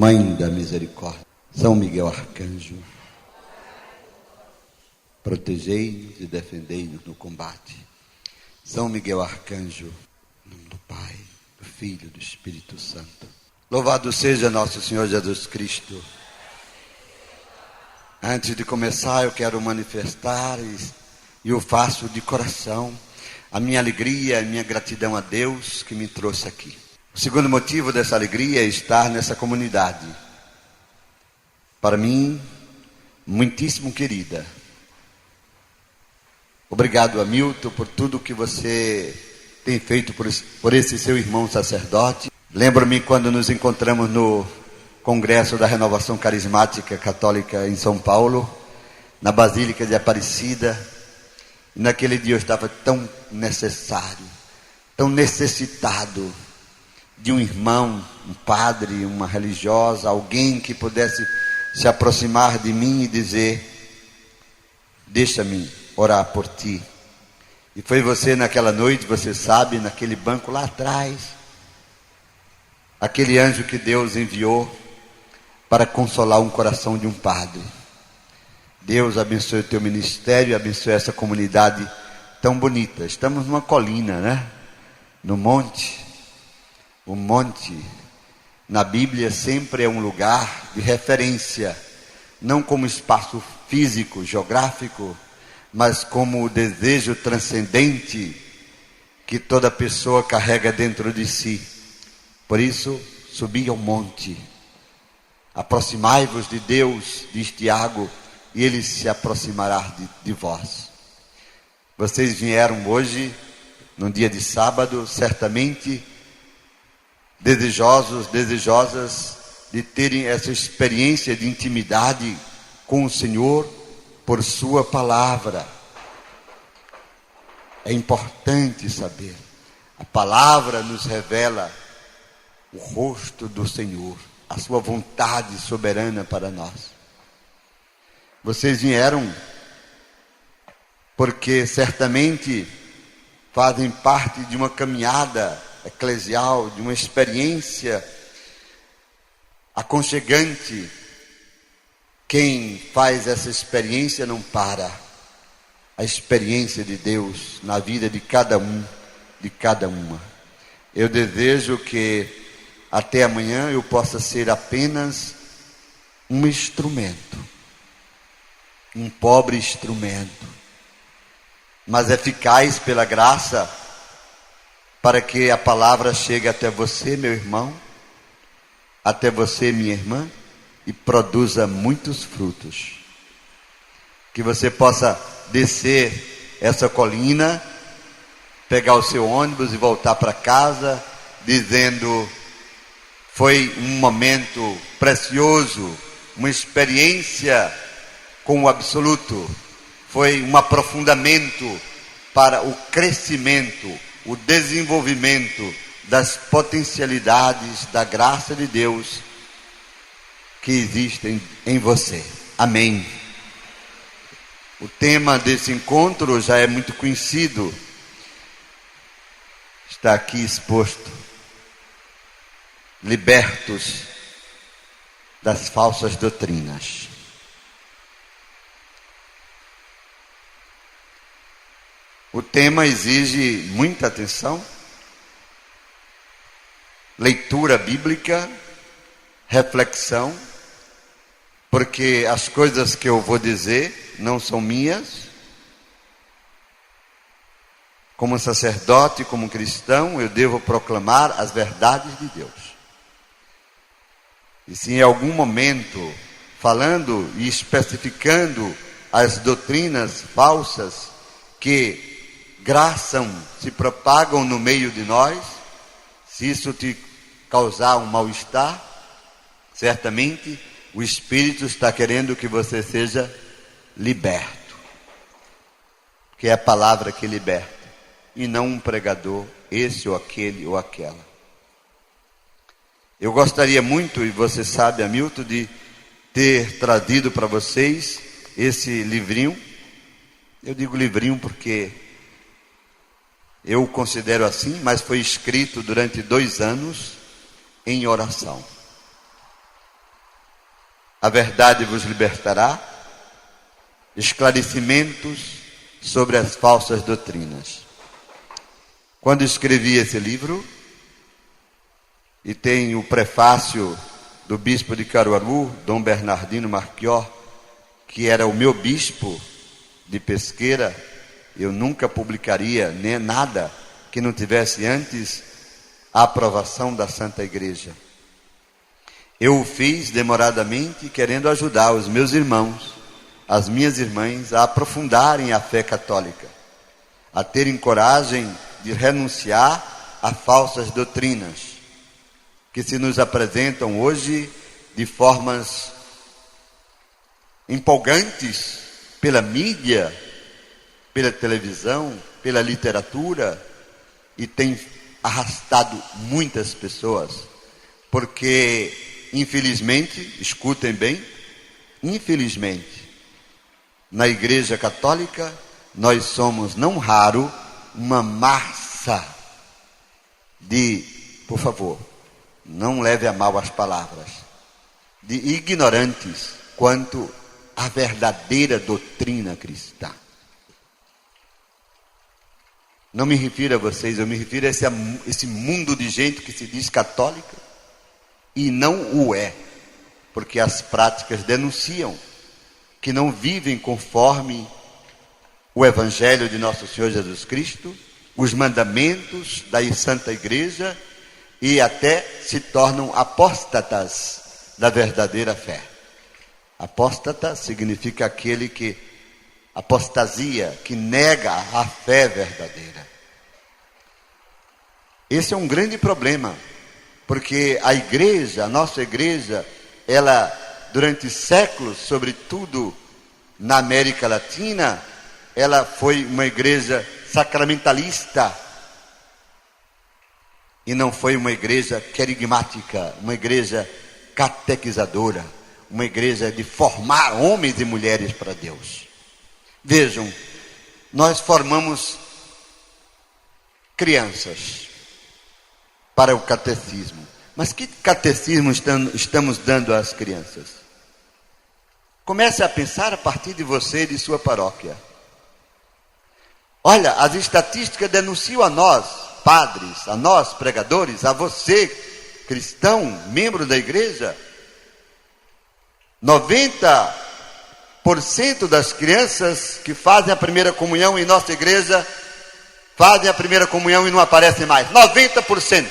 Mãe da Misericórdia, São Miguel Arcanjo, protegei-nos e defendei-nos no combate. São Miguel Arcanjo, em nome do Pai, do Filho e do Espírito Santo. Louvado seja nosso Senhor Jesus Cristo. Antes de começar, eu quero manifestar, e eu faço de coração, a minha alegria e minha gratidão a Deus que me trouxe aqui. O segundo motivo dessa alegria é estar nessa comunidade. Para mim, muitíssimo querida. Obrigado, Hamilton, por tudo que você tem feito por esse seu irmão sacerdote. Lembro-me quando nos encontramos no Congresso da Renovação Carismática Católica em São Paulo, na Basílica de Aparecida. E naquele dia eu estava tão necessário, tão necessitado de um irmão, um padre, uma religiosa, alguém que pudesse se aproximar de mim e dizer: deixa-me orar por ti. E foi você naquela noite, você sabe, naquele banco lá atrás, aquele anjo que Deus enviou para consolar um coração de um padre. Deus abençoe o teu ministério, abençoe essa comunidade tão bonita. Estamos numa colina, né? No monte. O monte, na Bíblia, sempre é um lugar de referência, não como espaço físico, geográfico, mas como o desejo transcendente que toda pessoa carrega dentro de si. Por isso, subi ao monte. Aproximai-vos de Deus, diz Tiago, e Ele se aproximará de vós. Vocês vieram hoje, num dia de sábado, certamente desejosas de terem essa experiência de intimidade com o Senhor por sua palavra. É importante saber, a palavra nos revela o rosto do Senhor, a sua vontade soberana para nós. Vocês vieram porque certamente fazem parte de uma caminhada eclesial, de uma experiência aconchegante. Quem faz essa experiência não para. A experiência de Deus na vida de cada um, de cada uma. Eu desejo que até amanhã eu possa ser apenas um instrumento, um pobre instrumento, mas eficaz pela graça, para que a palavra chegue até você, meu irmão, até você, minha irmã, e produza muitos frutos. Que você possa descer essa colina, pegar o seu ônibus e voltar para casa, dizendo: foi um momento precioso, uma experiência com o absoluto, foi um aprofundamento para o crescimento, o desenvolvimento das potencialidades da graça de Deus que existem em você. Amém. O tema desse encontro já é muito conhecido, está aqui exposto: libertos das falsas doutrinas. O tema exige muita atenção, leitura bíblica, reflexão, porque as coisas que eu vou dizer não são minhas. Como sacerdote, como cristão, eu devo proclamar as verdades de Deus. E se em algum momento, falando e especificando as doutrinas falsas que se propagam no meio de nós, se isso te causar um mal-estar, certamente o Espírito está querendo que você seja liberto, que é a palavra que liberta, e não um pregador, esse ou aquele ou aquela. Eu gostaria muito, e você sabe, Hamilton, de ter trazido para vocês esse livrinho. Eu digo livrinho porque eu o considero assim, mas foi escrito durante 2 anos em oração. A verdade vos libertará. Esclarecimentos sobre as falsas doutrinas. Quando escrevi esse livro, e tem o prefácio do bispo de Caruaru, Dom Bernardino Marchior, que era o meu bispo de Pesqueira, eu nunca publicaria nem nada que não tivesse antes a aprovação da Santa Igreja. Eu o fiz demoradamente, querendo ajudar os meus irmãos, as minhas irmãs, a aprofundarem a fé católica, a terem coragem de renunciar a falsas doutrinas, que se nos apresentam hoje de formas empolgantes pela mídia, pela televisão, pela literatura, e tem arrastado muitas pessoas, porque infelizmente, escutem bem, infelizmente, na Igreja Católica, nós somos, não raro, uma massa de, por favor, não leve a mal as palavras, de ignorantes quanto à verdadeira doutrina cristã. Não me refiro a vocês, eu me refiro a esse mundo de gente que se diz católica e não o é, porque as práticas denunciam que não vivem conforme o Evangelho de nosso Senhor Jesus Cristo, os mandamentos da Santa Igreja, e até se tornam apóstatas da verdadeira fé. Apóstata significa aquele que apostasia, que nega a fé verdadeira. Esse é um grande problema, porque a igreja, a nossa igreja, ela durante séculos, sobretudo na América Latina, ela foi uma igreja sacramentalista e não foi uma igreja querigmática, uma igreja catequizadora, uma igreja de formar homens e mulheres para Deus. Vejam, nós formamos crianças para o catecismo. Mas que catecismo estamos dando às crianças? Comece a pensar a partir de você e de sua paróquia. Olha, as estatísticas denunciam a nós, padres, a nós, pregadores, a você, cristão, membro da igreja, 90% das crianças que fazem a primeira comunhão em nossa igreja fazem a primeira comunhão e não aparecem mais. 90%.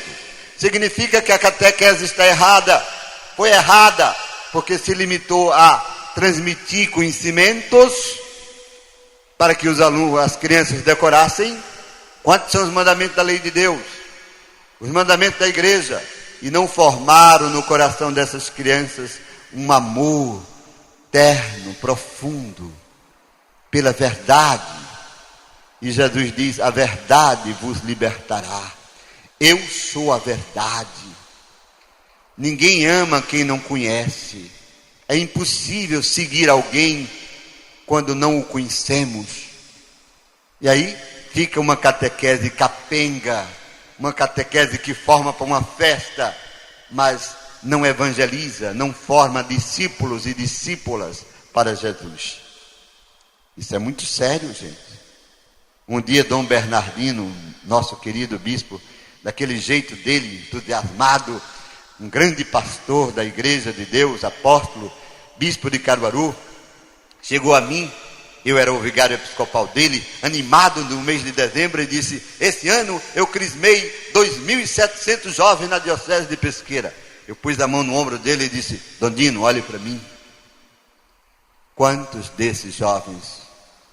Significa que a catequese está errada. Foi errada, porque se limitou a transmitir conhecimentos para que os alunos, as crianças decorassem. Quantos são os mandamentos da lei de Deus? Os mandamentos da igreja. E não formaram no coração dessas crianças um amor terno, profundo, pela verdade. E Jesus diz: a verdade vos libertará. Eu sou a verdade. Ninguém ama quem não conhece. É impossível seguir alguém quando não o conhecemos. E aí fica uma catequese capenga, uma catequese que forma para uma festa, mas não evangeliza, não forma discípulos e discípulas para Jesus. Isso é muito sério, gente. Um dia Dom Bernardino, nosso querido bispo, daquele jeito dele, entusiasmado, um grande pastor da Igreja de Deus, apóstolo, bispo de Caruaru, chegou a mim, eu era o vigário episcopal dele, animado no mês de dezembro, e disse: esse ano eu crismei 2.700 jovens na diocese de Pesqueira. Eu pus a mão no ombro dele e disse: Dom Dino, olhe para mim. Quantos desses jovens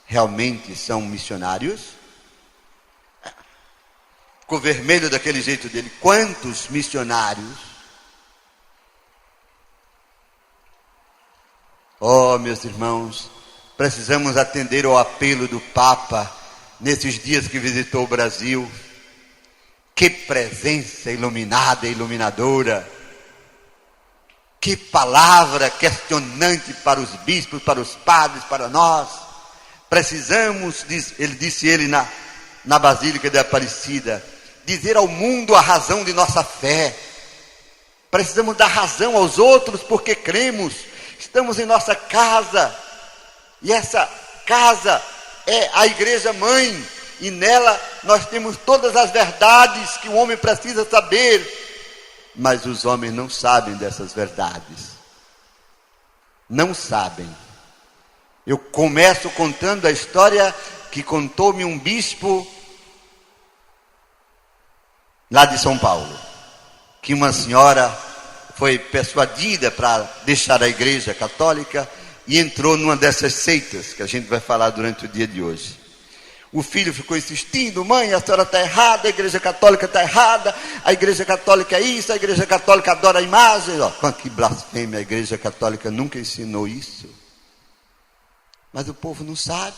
realmente são missionários? Ficou vermelho daquele jeito dele. Quantos missionários? Oh, meus irmãos, precisamos atender ao apelo do Papa nesses dias que visitou o Brasil. Que presença iluminada e iluminadora! Que palavra questionante para os bispos, para os padres, para nós. Precisamos, disse ele na Basílica de Aparecida, dizer ao mundo a razão de nossa fé. Precisamos dar razão aos outros porque cremos. estamos em nossa casa, e essa casa é a igreja mãe, e nela nós temos todas as verdades que o homem precisa saber, mas os homens não sabem dessas verdades, não sabem. Eu começo contando a história que contou-me um bispo lá de São Paulo, que uma senhora foi persuadida para deixar a igreja católica e entrou numa dessas seitas que a gente vai falar durante o dia de hoje. O filho ficou insistindo: mãe, a senhora está errada, a igreja católica está errada, a igreja católica é isso, a igreja católica adora a imagem. Que blasfêmia, a igreja católica nunca ensinou isso. Mas o povo não sabe.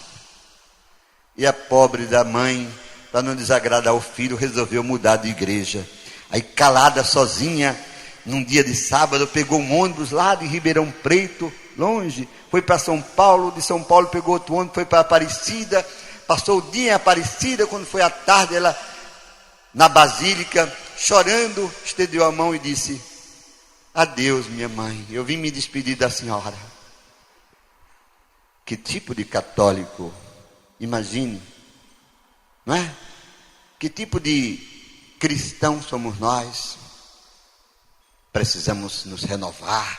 E a pobre da mãe, para não desagradar o filho, resolveu mudar de igreja. Aí, calada, sozinha, num dia de sábado, pegou um ônibus lá de Ribeirão Preto, longe, foi para São Paulo, de São Paulo pegou outro ônibus, foi para Aparecida, passou o dia em Aparecida. Quando foi à tarde, ela, na Basílica, chorando, estendeu a mão e disse: adeus, minha mãe, eu vim me despedir da senhora. Que tipo de católico? Imagine, não é? Que tipo de cristão somos nós? Precisamos nos renovar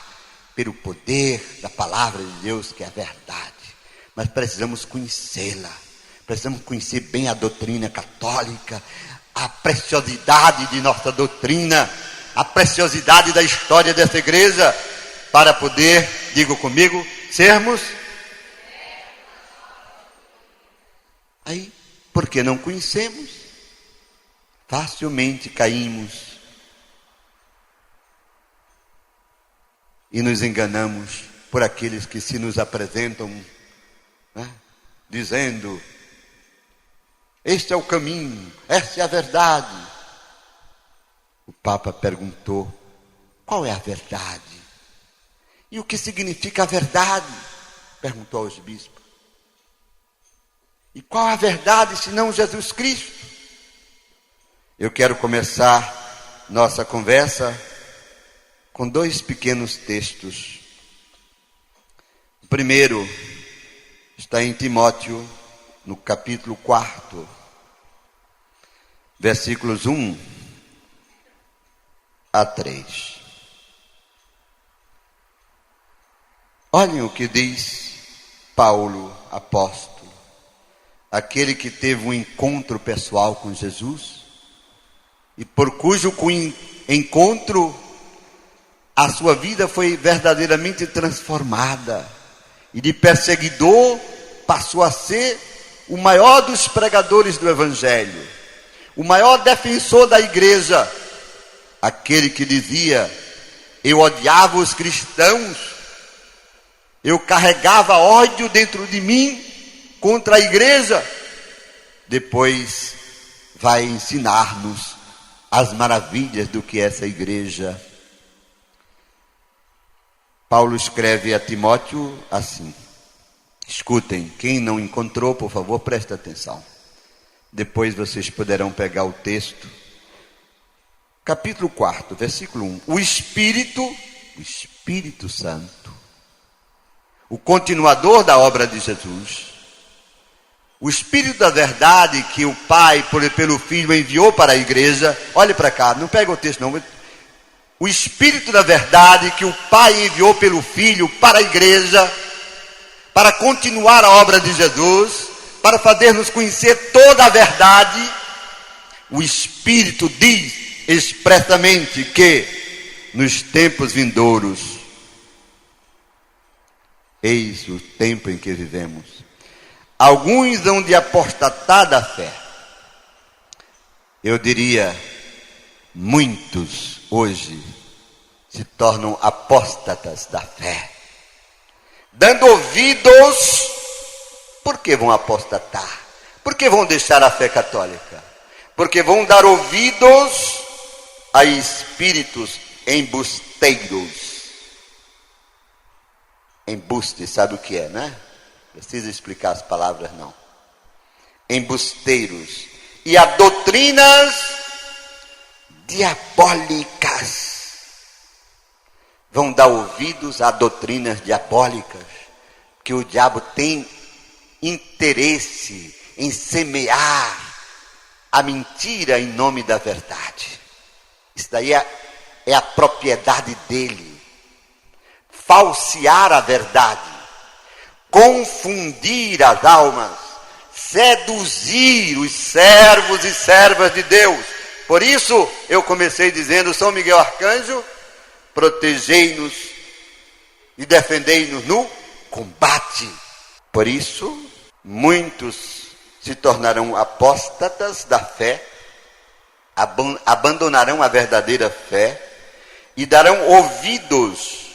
pelo poder da palavra de Deus, que é a verdade, mas precisamos conhecê-la, precisamos conhecer bem a doutrina católica, a preciosidade de nossa doutrina, a preciosidade da história dessa igreja, para poder, digo comigo, sermos. Aí, porque não conhecemos, facilmente caímos e nos enganamos por aqueles que se nos apresentam, né, dizendo: este é o caminho, essa é a verdade. O Papa perguntou: qual é a verdade? E o que significa a verdade? Perguntou aos bispos. E qual a verdade senão Jesus Cristo? Eu quero começar nossa conversa com dois pequenos textos. O primeiro está em Timóteo, no capítulo 4, versículos 1 a 3. Olhem o que diz Paulo, apóstolo, aquele que teve um encontro pessoal com Jesus, e por cujo encontro a sua vida foi verdadeiramente transformada, e de perseguidor passou a ser o maior dos pregadores do Evangelho, o maior defensor da igreja, aquele que dizia: eu odiava os cristãos, eu carregava ódio dentro de mim contra a igreja. Depois vai ensinar-nos as maravilhas do que é essa igreja. Paulo escreve a Timóteo assim. Escutem, quem não encontrou, por favor, preste atenção. Depois vocês poderão pegar o texto. Capítulo 4, versículo 1. O Espírito Santo, o continuador da obra de Jesus, o Espírito da verdade que o Pai, pelo Filho, enviou para a igreja. Olhe para cá, não pega o texto não. O Espírito da verdade que o Pai enviou pelo Filho para a igreja, para continuar a obra de Jesus, para fazer-nos conhecer toda a verdade. O Espírito diz expressamente que nos tempos vindouros, eis o tempo em que vivemos, alguns hão de apostatar da fé. Eu diria, muitos hoje se tornam apóstatas da fé, dando ouvidos. Por que vão apostatar? Por que vão deixar a fé católica? Porque vão dar ouvidos a espíritos embusteiros. Embuste, sabe o que é, né? Precisa explicar as palavras, não. Embusteiros. E a doutrinas diabólicas. vão dar ouvidos a doutrinas diabólicas, que o diabo tem interesse em semear a mentira em nome da verdade. Isso daí é a propriedade dele. Falsear a verdade, confundir as almas, seduzir os servos e servas de Deus. Por isso eu comecei dizendo: São Miguel Arcanjo, protegei-nos e defendei-nos no combate. Por isso, muitos se tornarão apóstatas da fé, abandonarão a verdadeira fé e darão ouvidos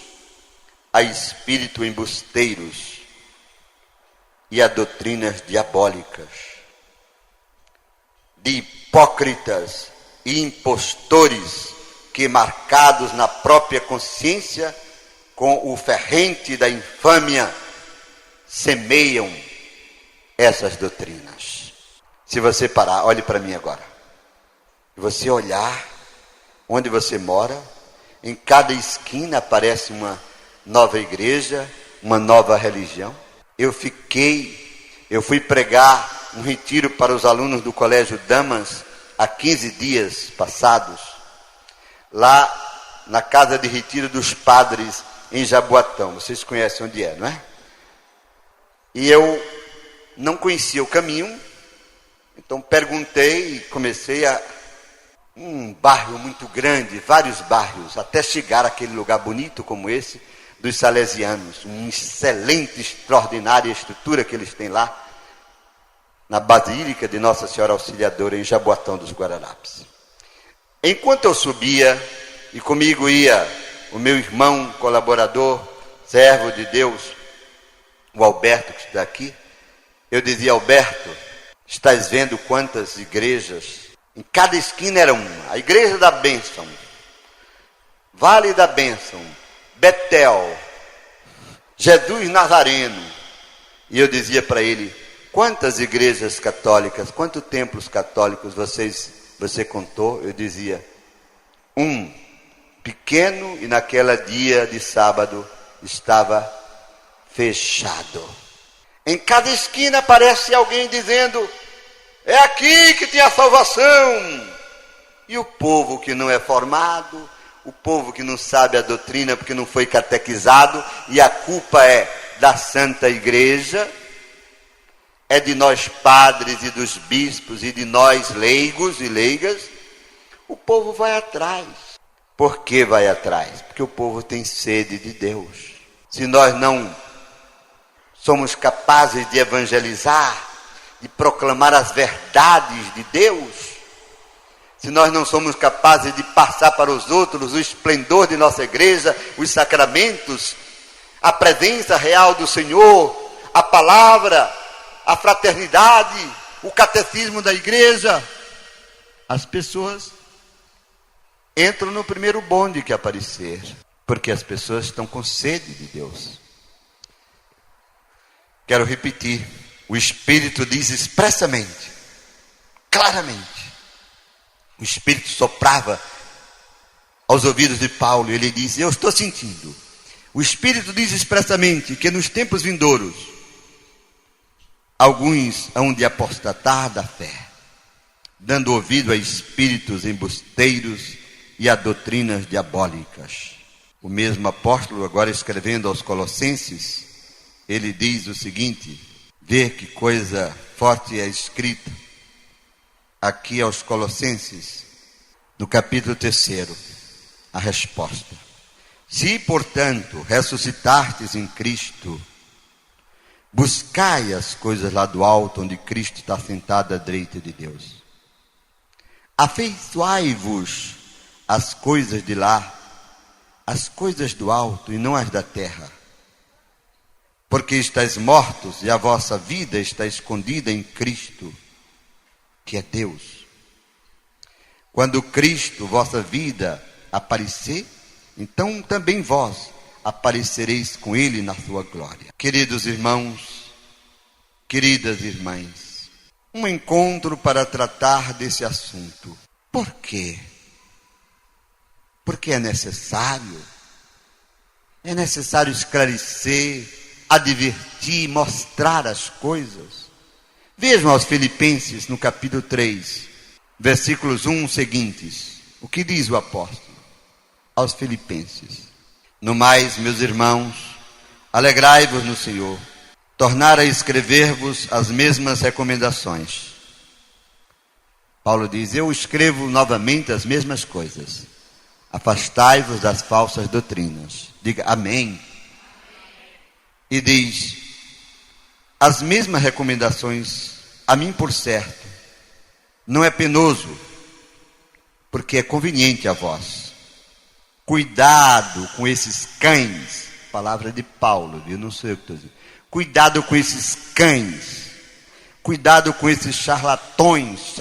a espíritos embusteiros e a doutrinas diabólicas, de hipócritas e impostores que, marcados na própria consciência com o ferrente da infâmia, semeiam essas doutrinas. Se você parar, olhe para mim agora. Se você olhar onde você mora, em cada esquina aparece uma nova igreja, uma nova religião. Eu fui pregar um retiro para os alunos do Colégio Damas há 15 dias passados, lá na casa de retiro dos padres em Jaboatão. Vocês conhecem onde é, não é? E eu não conhecia o caminho, então perguntei e comecei a um bairro muito grande, vários bairros, até chegar àquele lugar bonito como esse, dos Salesianos, uma excelente, extraordinária estrutura que eles têm lá, na Basílica de Nossa Senhora Auxiliadora, em Jaboatão dos Guararapes. Enquanto eu subia, e comigo ia o meu irmão, colaborador, servo de Deus, o Alberto, que está aqui, eu dizia: Alberto, estás vendo quantas igrejas? Em cada esquina era uma. A Igreja da Bênção, Vale da Bênção, Betel, Jesus Nazareno. E eu dizia para ele: quantas igrejas católicas, quantos templos católicos você contou? Eu dizia: um, pequeno, e naquele dia de sábado estava fechado. Em cada esquina aparece alguém dizendo: é aqui que tem a salvação. E o povo que não é formado, o povo que não sabe a doutrina porque não foi catequizado, e a culpa é da Santa Igreja, é de nós padres e dos bispos e de nós leigos e leigas, o povo vai atrás. Por que vai atrás? Porque o povo tem sede de Deus. Se nós não somos capazes de evangelizar, de proclamar as verdades de Deus, se nós não somos capazes de passar para os outros o esplendor de nossa igreja, os sacramentos, a presença real do Senhor, a palavra, a fraternidade, o catecismo da igreja, as pessoas entram no primeiro bonde que aparecer, porque as pessoas estão com sede de Deus. Quero repetir, o Espírito diz expressamente, claramente, o Espírito soprava aos ouvidos de Paulo, e ele diz: eu estou sentindo. O Espírito diz expressamente que nos tempos vindouros, alguns hão de apostatar da fé, dando ouvido a espíritos embusteiros e a doutrinas diabólicas. O mesmo apóstolo, agora escrevendo aos Colossenses, ele diz o seguinte: vê que coisa forte é escrita aqui aos Colossenses, no capítulo 3, a resposta. Se, portanto, ressuscitastes em Cristo, buscai as coisas lá do alto, onde Cristo está sentado à direita de Deus. Afeiçoai-vos às coisas de lá, as coisas do alto e não as da terra. Porque estáis mortos e a vossa vida está escondida em Cristo, que é Deus. Quando Cristo, vossa vida, aparecer, então também vós aparecereis com Ele na sua glória. Queridos irmãos, queridas irmãs, um encontro para tratar desse assunto. Por quê? Porque é necessário É necessário esclarecer, advertir, mostrar as coisas. Vejam aos Filipenses, no capítulo 3, versículos 1 seguintes. O que diz o apóstolo aos Filipenses? No mais, meus irmãos, alegrai-vos no Senhor. Tornar a escrever-vos as mesmas recomendações. Paulo diz, eu escrevo novamente as mesmas coisas. Afastai-vos das falsas doutrinas. Diga amém. E diz, as mesmas recomendações, a mim por certo, não é penoso, porque é conveniente a vós. Cuidado com esses cães, palavra de Paulo, viu? Não sou eu que estou dizendo. Cuidado com esses cães, cuidado com esses charlatães,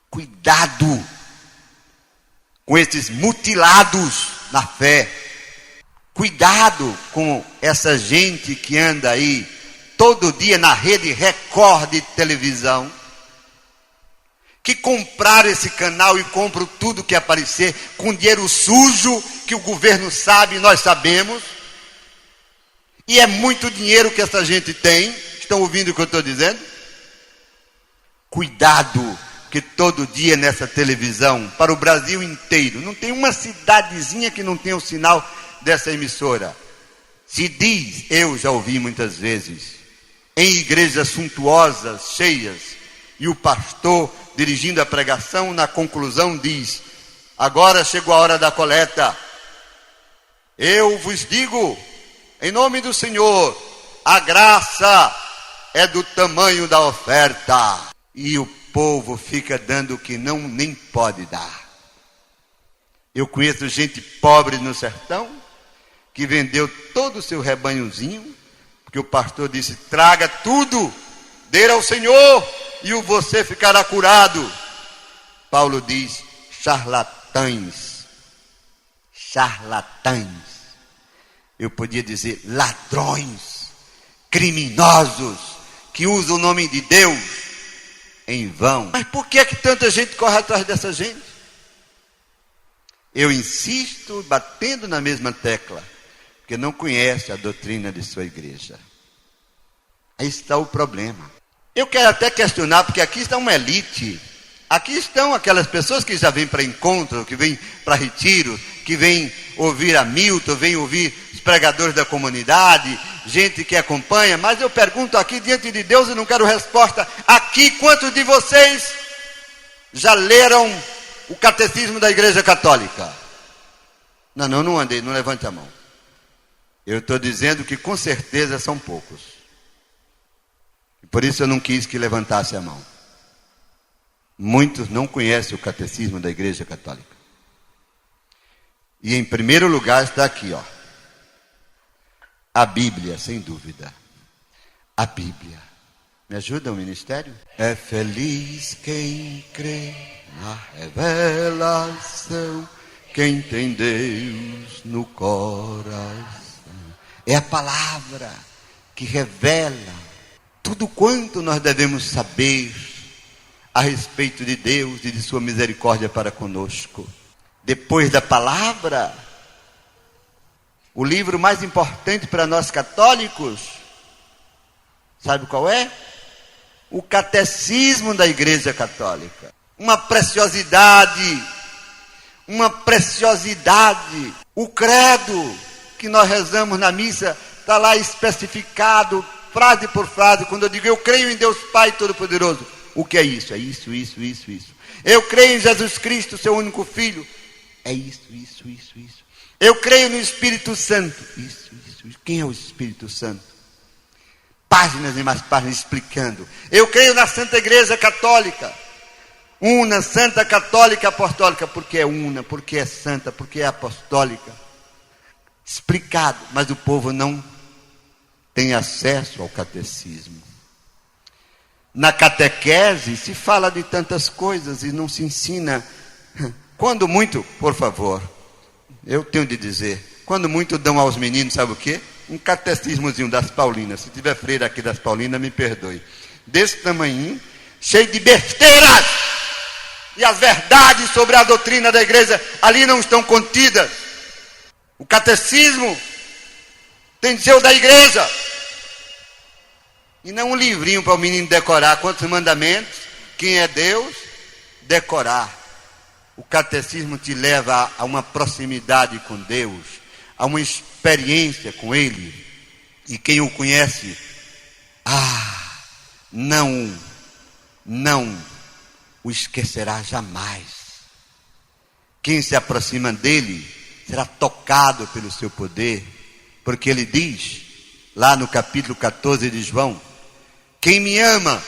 cuidado com esses mutilados na fé, cuidado com essa gente que anda aí todo dia na rede Record de televisão, que compraram esse canal e compram tudo que aparecer com dinheiro sujo que o governo sabe, nós sabemos. E é muito dinheiro que essa gente tem. Estão ouvindo o que eu estou dizendo? Cuidado, que todo dia nessa televisão, para o Brasil inteiro, não tem uma cidadezinha que não tenha o sinal dessa emissora. Se diz, eu já ouvi muitas vezes, em igrejas suntuosas, cheias, e o pastor, dirigindo a pregação, na conclusão diz, agora chegou a hora da coleta. Eu vos digo, em nome do Senhor, a graça é do tamanho da oferta. E o povo fica dando o que não nem pode dar. Eu conheço gente pobre no sertão, que vendeu todo o seu rebanhozinho, porque o pastor disse, traga tudo, dê ao Senhor, e você ficará curado. Paulo diz, charlatães. Eu podia dizer ladrões, criminosos, que usam o nome de Deus em vão. Mas por que é que tanta gente corre atrás dessa gente? Eu insisto, batendo na mesma tecla, porque não conhece a doutrina de sua igreja. Aí está o problema. Eu quero até questionar, porque aqui está uma elite. Aqui estão aquelas pessoas que já vêm para encontro, que vêm para retiro, que vêm ouvir a Milton, vêm ouvir os pregadores da comunidade, gente que acompanha, mas eu pergunto aqui diante de Deus e não quero resposta. Aqui, quantos de vocês já leram o catecismo da Igreja Católica? Não andei, não levante a mão. Eu estou dizendo que com certeza são poucos. E por isso eu não quis que levantasse a mão. Muitos não conhecem o catecismo da Igreja Católica. E em primeiro lugar está aqui, ó. A Bíblia, sem dúvida. A Bíblia. Me ajuda o ministério? É feliz quem crê na revelação, quem tem Deus no coração. É a palavra que revela tudo quanto nós devemos saber a respeito de Deus e de sua misericórdia para conosco. Depois da palavra, o livro mais importante para nós católicos, sabe qual é? O Catecismo da Igreja Católica. Uma preciosidade. O credo que nós rezamos na missa está lá especificado, frase por frase. Quando eu digo, eu creio em Deus Pai Todo-Poderoso. O que é isso? É isso. Eu creio em Jesus Cristo, seu único Filho. É isso. Eu creio no Espírito Santo. Isso. Quem é o Espírito Santo? Páginas e mais páginas explicando. Eu creio na Santa Igreja Católica. Una, Santa, Católica, Apostólica. Porque é una, porque é santa, porque é apostólica. Explicado. Mas o povo não tem acesso ao catecismo. Na catequese se fala de tantas coisas e não se ensina. Quando muito, por favor, eu tenho de dizer, quando muito dão aos meninos, sabe o quê? Um catecismozinho das Paulinas. Se tiver freira aqui das Paulinas, me perdoe. Desse tamanhinho, cheio de besteiras. E as verdades sobre a doutrina da igreja ali não estão contidas. O catecismo tem de ser o da igreja. E não um livrinho para o menino decorar quantos mandamentos, quem é Deus, decorar. O catecismo te leva a uma proximidade com Deus, a uma experiência com Ele. E quem o conhece, não o esquecerá jamais. Quem se aproxima dele será tocado pelo seu poder, porque ele diz, lá no capítulo 14 de João, quem me ama,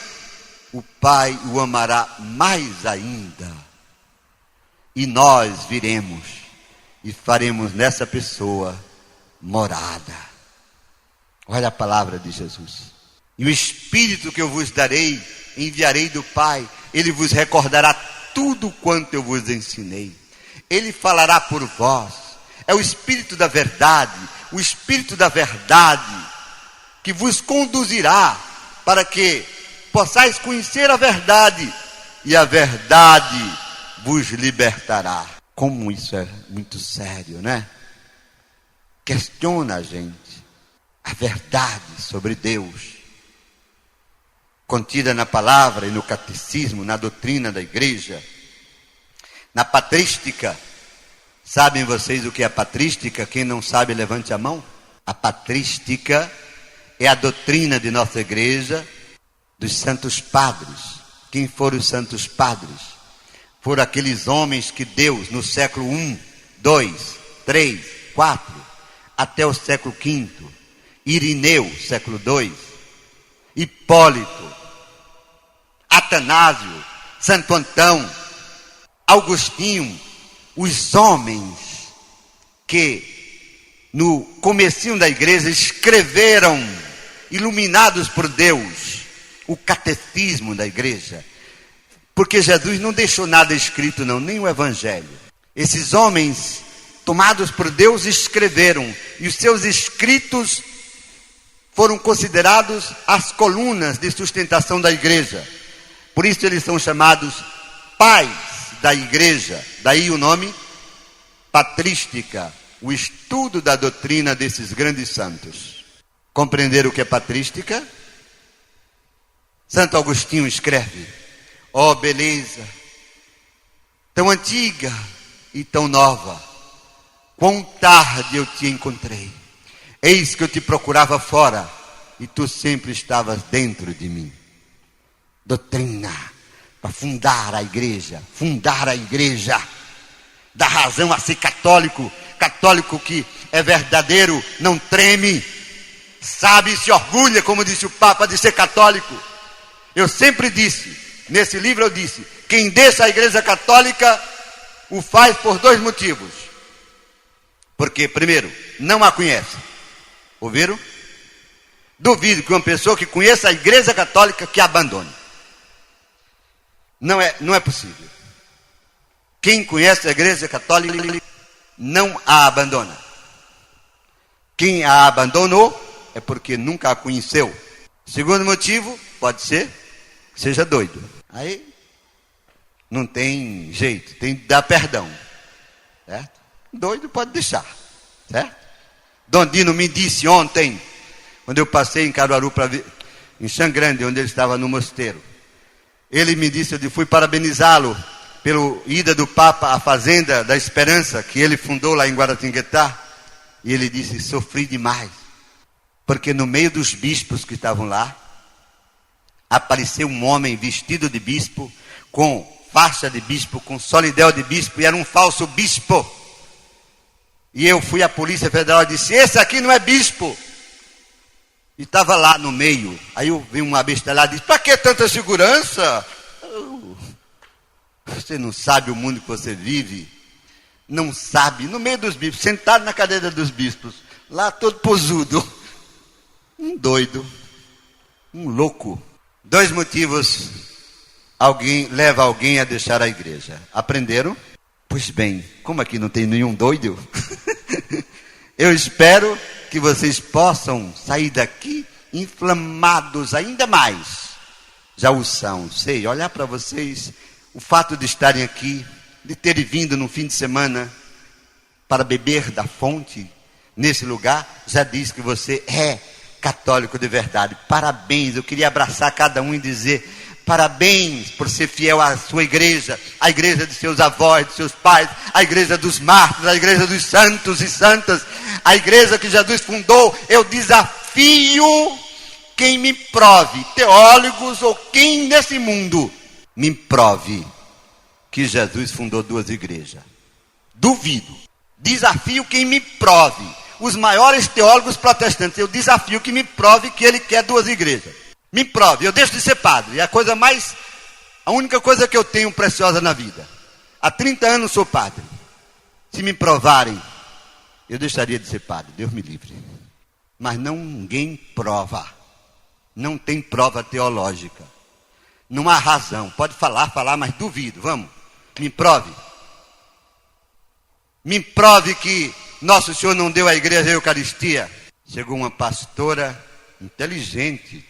o Pai o amará mais ainda. E nós viremos e faremos nessa pessoa morada. Olha a palavra de Jesus. E o Espírito que eu vos darei, enviarei do Pai. Ele vos recordará tudo quanto eu vos ensinei. Ele falará por vós. É o Espírito da verdade. O Espírito da verdade que vos conduzirá para que possais conhecer a verdade. E a verdade vos libertará. Como isso é muito sério, né? Questiona a gente. A verdade sobre Deus, contida na palavra e no catecismo, na doutrina da igreja, na patrística. Sabem vocês o que é a patrística? Quem não sabe, levante a mão. A patrística é a doutrina de nossa igreja, dos santos padres. Quem foram os santos padres? Foram aqueles homens que Deus, no século I, II, III, IV, até o século V, Irineu, século II, Hipólito, Atanásio, Santo Antão, Agostinho, os homens que no comecinho da igreja escreveram, iluminados por Deus, o catecismo da igreja, porque Jesus não deixou nada escrito não, nem o evangelho. Esses homens tomados por Deus escreveram, e os seus escritos foram considerados as colunas de sustentação da igreja. Por isso eles são chamados pais da igreja. Daí o nome patrística, o estudo da doutrina desses grandes santos. Compreenderam o que é patrística? Santo Agostinho escreve: ó beleza, tão antiga e tão nova, quão tarde eu te encontrei. Eis que eu te procurava fora, e tu sempre estavas dentro de mim. Doutrina, para fundar a igreja, dá razão a ser católico, católico que é verdadeiro, não treme, sabe e se orgulha, como disse o Papa, de ser católico. Eu sempre disse, nesse livro eu disse, quem deixa a igreja católica, o faz por dois motivos. Porque, primeiro, não a conhece. Ouviram? Duvido que uma pessoa que conheça a igreja católica que a abandone. Não é possível. Quem conhece a igreja católica não a abandona. Quem a abandonou é porque nunca a conheceu. Segundo motivo, pode ser que seja doido. Aí não tem jeito, tem que dar perdão. Certo? Doido pode deixar. Certo? Dom Dino me disse ontem, quando eu passei em Caruaru, em Xangrande, onde ele estava no mosteiro. Ele me disse, eu fui parabenizá-lo pela ida do Papa à Fazenda da Esperança, que ele fundou lá em Guaratinguetá. E ele disse, sofri demais. Porque no meio dos bispos que estavam lá, apareceu um homem vestido de bispo, com faixa de bispo, com solidel de bispo, e era um falso bispo. E eu fui à Polícia Federal e disse, esse aqui não é bispo. E estava lá no meio. Aí eu vi uma bestalhada e disse, para que tanta segurança? Você não sabe o mundo que você vive? Não sabe, no meio dos bispos, sentado na cadeira dos bispos, lá todo posudo. Um doido, um louco. Dois motivos leva alguém a deixar a igreja. Aprenderam? Pois bem, como aqui não tem nenhum doido, eu espero que vocês possam sair daqui inflamados ainda mais. Já o são, sei, olhar para vocês, o fato de estarem aqui, de terem vindo no fim de semana, para beber da fonte nesse lugar, já diz que você é católico de verdade. Parabéns, eu queria abraçar cada um e dizer parabéns por ser fiel à sua igreja, à igreja de seus avós, de seus pais, à igreja dos mártires, à igreja dos santos e santas, a igreja que Jesus fundou. Eu desafio quem me prove, teólogos ou quem nesse mundo me prove que Jesus fundou 2 igrejas. Duvido. Desafio quem me prove. Os maiores teólogos protestantes, eu desafio que me prove que ele quer 2 igrejas. Me prove, eu deixo de ser padre. É a única coisa que eu tenho preciosa na vida. Há 30 anos sou padre. Se me provarem, eu deixaria de ser padre, Deus me livre. Mas ninguém prova. Não tem prova teológica. Não há razão. Pode falar, mas duvido. Vamos, me prove. Me prove que Nosso Senhor não deu à igreja a Eucaristia. Chegou uma pastora inteligente,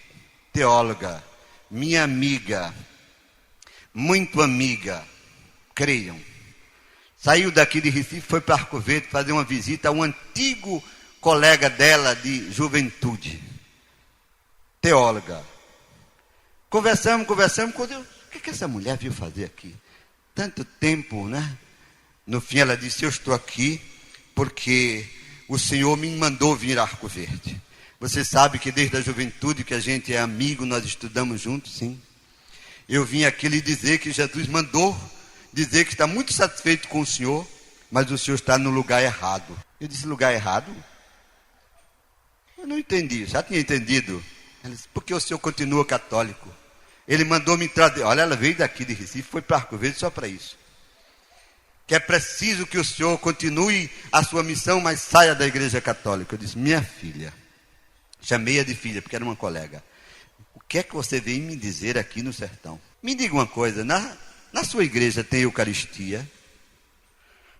teóloga, minha amiga, muito amiga, creiam. Saiu daqui de Recife, foi para Arco Verde fazer uma visita a um antigo colega dela de juventude, teóloga. Conversamos, o que essa mulher veio fazer aqui? Tanto tempo, né? No fim ela disse, eu estou aqui porque o Senhor me mandou vir a Arco Verde. Você sabe que desde a juventude que a gente é amigo, nós estudamos juntos, sim. Eu vim aqui lhe dizer que Jesus mandou dizer que está muito satisfeito com o Senhor, mas o Senhor está no lugar errado. Eu disse, lugar errado? Eu não entendi, já tinha entendido. Ela disse, porque o Senhor continua católico. Ele mandou me trazer. Olha, ela veio daqui de Recife, foi para Arco Verde só para isso. Que é preciso que o Senhor continue a sua missão, mas saia da igreja católica. Eu disse, minha filha, chamei-a de filha, porque era uma colega. O que é que você veio me dizer aqui no sertão? Me diga uma coisa, na sua igreja tem Eucaristia?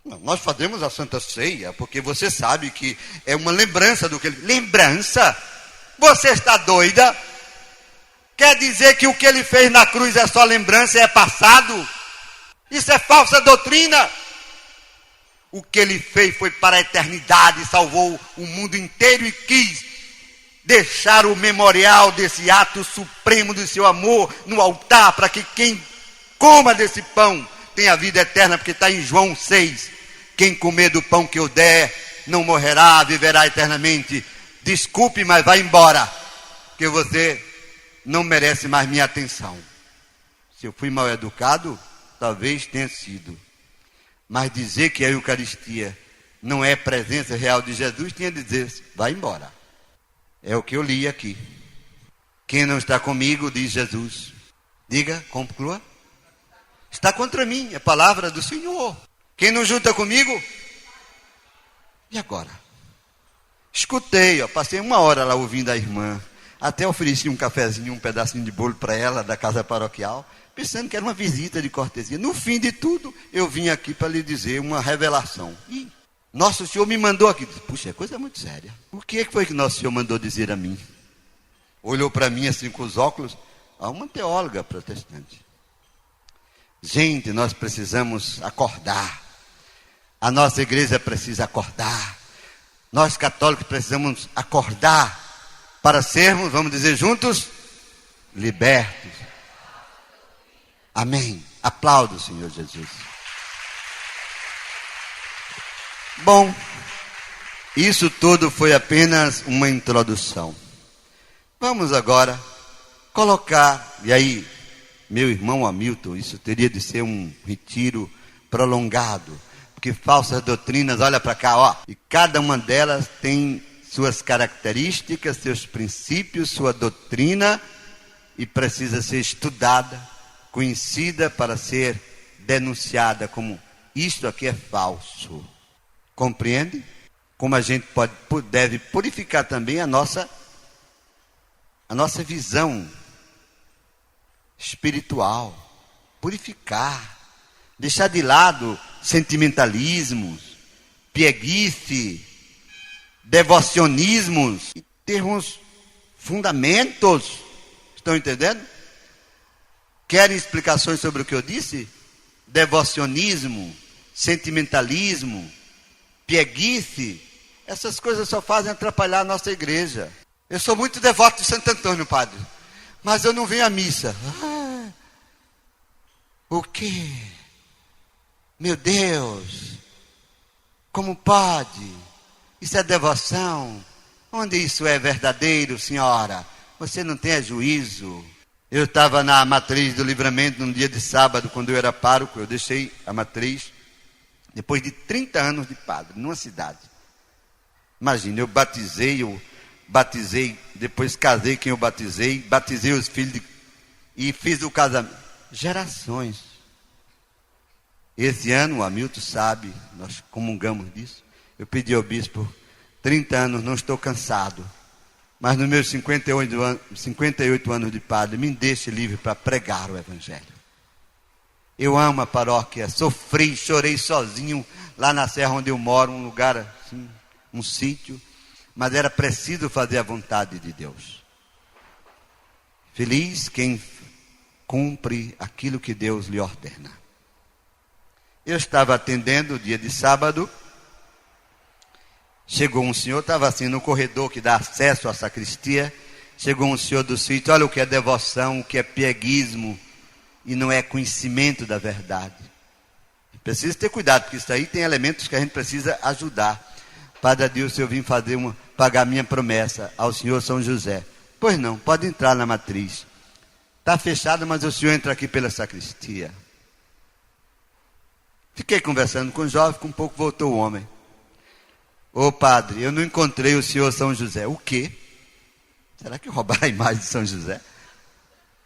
Não, nós fazemos a Santa Ceia, porque você sabe que é uma lembrança do que ele... Lembrança? Você está doida? Quer dizer que o que ele fez na cruz é só lembrança, é passado? Isso é falsa doutrina. O que ele fez foi para a eternidade, salvou o mundo inteiro e quis deixar o memorial desse ato supremo do seu amor no altar, para que quem coma desse pão tenha vida eterna, porque está em João 6. Quem comer do pão que eu der não morrerá, viverá eternamente. Desculpe, mas vai embora, porque você não merece mais minha atenção. Se eu fui mal educado, talvez tenha sido. Mas dizer que a Eucaristia não é presença real de Jesus, tinha de dizer, vai embora. É o que eu li aqui. Quem não está comigo, diz Jesus. Diga, conclua. Está contra mim, é a palavra do Senhor. Quem não junta comigo? E agora? Escutei, passei 1 hora lá ouvindo a irmã. Até ofereci um cafezinho, um pedacinho de bolo para ela, da casa paroquial, pensando que era uma visita de cortesia. No fim de tudo, eu vim aqui para lhe dizer uma revelação. E Nosso Senhor me mandou aqui. Puxa, é coisa muito séria. O que foi que Nosso Senhor mandou dizer a mim? Olhou para mim assim com os óculos. Uma teóloga protestante. Gente, nós precisamos acordar. A nossa igreja precisa acordar. Nós católicos precisamos acordar para sermos, vamos dizer juntos, libertos. Amém. Aplaudo, Senhor Jesus. Bom, isso tudo foi apenas uma introdução. Vamos agora colocar, e aí, meu irmão Hamilton, isso teria de ser um retiro prolongado, porque falsas doutrinas, olha para cá, ó, e cada uma delas tem suas características, seus princípios, sua doutrina, e precisa ser estudada, conhecida para ser denunciada como isto aqui é falso. Compreende? Como a gente deve purificar também a nossa visão espiritual. Purificar. Deixar de lado sentimentalismos, pieguice, devocionismos e termos fundamentos. Estão entendendo? Querem explicações sobre o que eu disse? Devocionismo, sentimentalismo, pieguice, essas coisas só fazem atrapalhar a nossa igreja. Eu sou muito devoto de Santo Antônio, padre, mas eu não venho à missa. O quê? Meu Deus, como pode? Isso é devoção? Onde isso é verdadeiro, senhora? Você não tem juízo. Eu estava na matriz do Livramento num dia de sábado, quando eu era pároco. Eu deixei a matriz depois de 30 anos de padre, numa cidade. Imagina, eu batizei, depois casei quem eu batizei os filhos e fiz o casamento. Gerações. Esse ano, o Hamilton sabe, nós comungamos disso. Eu pedi ao bispo, 30 anos, não estou cansado, mas nos meus 58 anos de padre, me deixe livre para pregar o Evangelho. Eu amo a paróquia, sofri, chorei sozinho lá na serra onde eu moro, um lugar assim, um sítio, mas era preciso fazer a vontade de Deus. Feliz quem cumpre aquilo que Deus lhe ordena. Eu estava atendendo o dia de sábado, chegou um senhor, estava assim no corredor que dá acesso à sacristia, chegou um senhor do sítio, olha o que é devoção, o que é pieguismo, e não é conhecimento da verdade. Precisa ter cuidado, porque isso aí tem elementos que a gente precisa ajudar. Padre Adilson, eu vim pagar minha promessa ao senhor São José. Pois não, pode entrar na matriz. Está fechado, mas o senhor entra aqui pela sacristia. Fiquei conversando com o jovem, com um pouco voltou o homem. Ô padre, eu não encontrei o senhor São José. O quê? Será que roubaram a imagem de São José?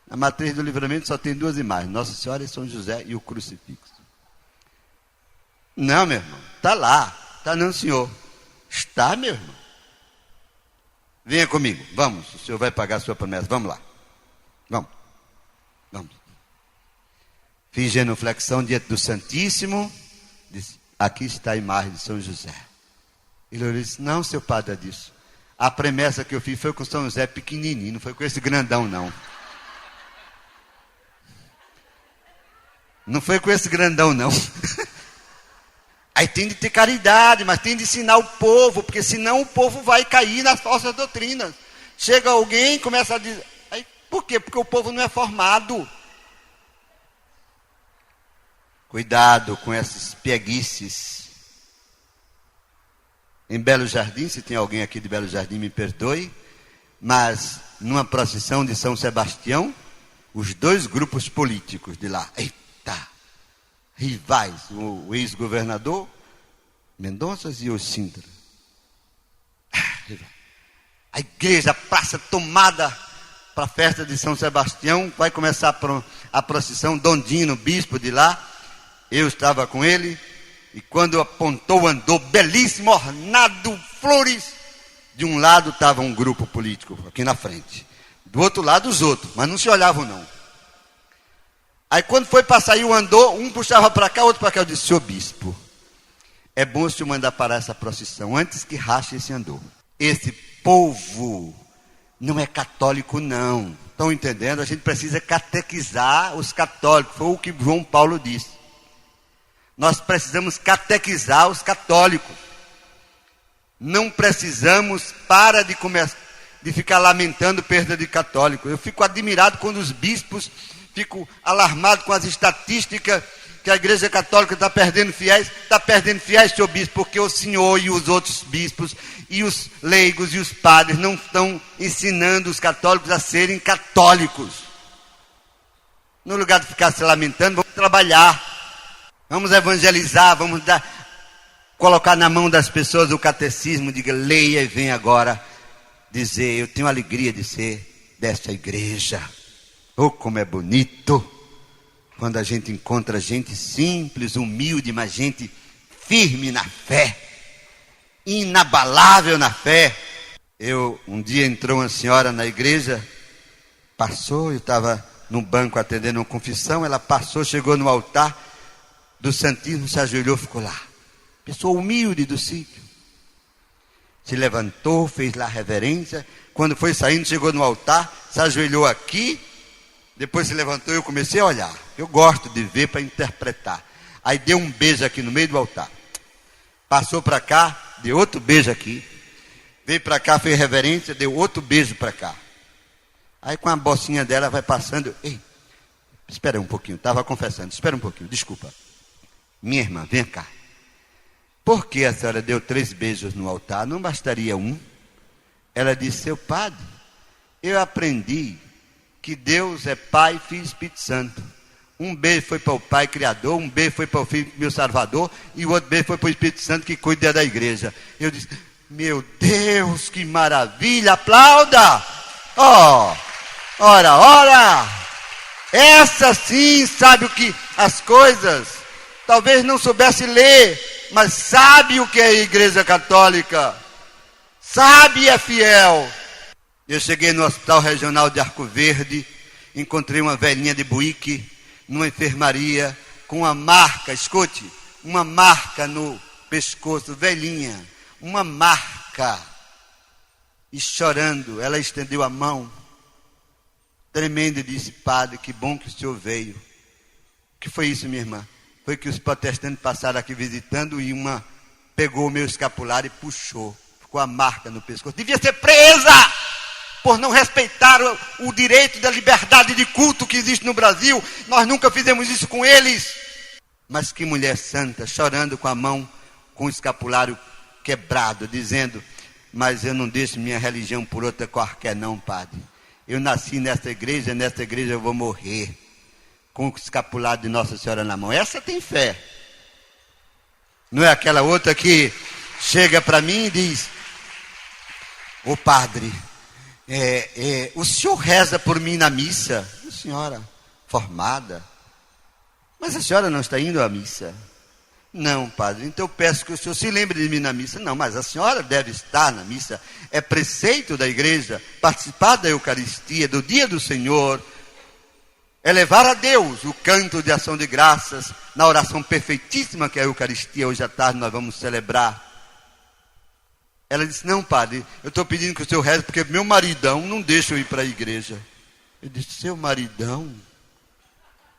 Na matriz do Livramento só tem duas imagens, Nossa Senhora e São José e o crucifixo. Não, meu irmão, está lá. Está não, senhor. Está, meu irmão. Venha comigo, vamos, o senhor vai pagar a sua promessa, vamos lá. Vamos. Fiz genuflexão diante do Santíssimo, disse, aqui está a imagem de São José. Ele disse, não, seu padre Adilson, a promessa que eu fiz foi com São José pequenininho, não foi com esse grandão, não. Não foi com esse grandão, não. Aí tem de ter caridade, mas tem de ensinar o povo, porque senão o povo vai cair nas falsas doutrinas. Chega alguém e começa a dizer... Aí, por quê? Porque o povo não é formado. Cuidado com essas pieguices. Em Belo Jardim, se tem alguém aqui de Belo Jardim, me perdoe, mas numa procissão de São Sebastião, os dois grupos políticos de lá, rivais, o ex-governador Mendonça e o Sintra. A igreja, a praça tomada para a festa de São Sebastião, vai começar a procissão, Dom Dino, bispo de lá, eu estava com ele, e quando apontou, andou belíssimo, ornado, flores, de um lado estava um grupo político, aqui na frente, do outro lado os outros, mas não se olhavam não. Aí quando foi para sair o andor, um puxava para cá, outro para cá. Eu disse, senhor bispo, é bom o senhor mandar parar essa procissão, antes que rache esse andor. Esse povo não é católico não, estão entendendo? A gente precisa catequizar os católicos, foi o que João Paulo disse. Nós precisamos catequizar os católicos. Não precisamos, de ficar lamentando perda de católico. Eu fico admirado quando os bispos... Fico alarmado com as estatísticas que a Igreja Católica está perdendo fiéis. Está perdendo fiéis, senhor bispo, porque o senhor e os outros bispos, e os leigos e os padres não estão ensinando os católicos a serem católicos. No lugar de ficar se lamentando, vamos trabalhar. Vamos evangelizar, vamos colocar na mão das pessoas o catecismo, diga, leia e vem agora dizer, eu tenho alegria de ser desta igreja. Oh, como é bonito quando a gente encontra gente simples, humilde, mas gente firme na fé, inabalável na fé. Um dia entrou uma senhora na igreja, passou, eu estava no banco atendendo uma confissão, ela passou, chegou no altar do Santíssimo, se ajoelhou, ficou lá. Pessoa humilde do sítio. Se levantou, fez lá reverência, quando foi saindo, chegou no altar, se ajoelhou aqui, depois se levantou e eu comecei a olhar. Eu gosto de ver para interpretar. Aí deu um beijo aqui no meio do altar. Passou para cá, deu outro beijo aqui. Veio para cá, fez reverência, deu outro beijo para cá. Aí com a bolsinha dela vai passando. Ei, espera um pouquinho, estava confessando. Espera um pouquinho, desculpa. Minha irmã, vem cá. Por que a senhora deu 3 beijos no altar? Não bastaria um? Ela disse, seu padre, eu aprendi que Deus é Pai, Filho e Espírito Santo. Um beijo foi para o Pai Criador, um beijo foi para o Filho, meu Salvador, e o outro beijo foi para o Espírito Santo que cuida da igreja. Eu disse, meu Deus, que maravilha, aplauda! Oh, ora, essa sim sabe o que as coisas, talvez não soubesse ler, mas sabe o que é a igreja católica, sabe e é fiel. Eu cheguei no Hospital Regional de Arco Verde, encontrei uma velhinha de Buíque, numa enfermaria, com uma marca, escute, uma marca no pescoço, velhinha, uma marca, e chorando, ela estendeu a mão, tremendo, e disse, padre, que bom que o senhor veio. O que foi isso, minha irmã? Foi que os protestantes passaram aqui visitando, e uma pegou o meu escapulário e puxou, ficou a marca no pescoço, devia ser presa! Por não respeitar o direito da liberdade de culto que existe no Brasil. Nós nunca fizemos isso com eles. Mas que mulher santa, chorando com a mão, com o escapulário quebrado, dizendo, mas eu não deixo minha religião por outra qualquer não, padre. Eu nasci nesta igreja eu vou morrer, com o escapulário de Nossa Senhora na mão. Essa tem fé. Não é aquela outra que chega para mim e diz, ô padre, o senhor reza por mim na missa? A senhora, formada. Mas a senhora não está indo à missa? Não, padre, então eu peço que o senhor se lembre de mim na missa. Não, mas a senhora deve estar na missa. É preceito da igreja participar da Eucaristia, do dia do Senhor. É levar a Deus o canto de ação de graças, na oração perfeitíssima que é a Eucaristia. Hoje à tarde nós vamos celebrar. Ela disse, não, padre, eu estou pedindo que o senhor reze, porque meu maridão não deixa eu ir para a igreja. Eu disse, seu maridão?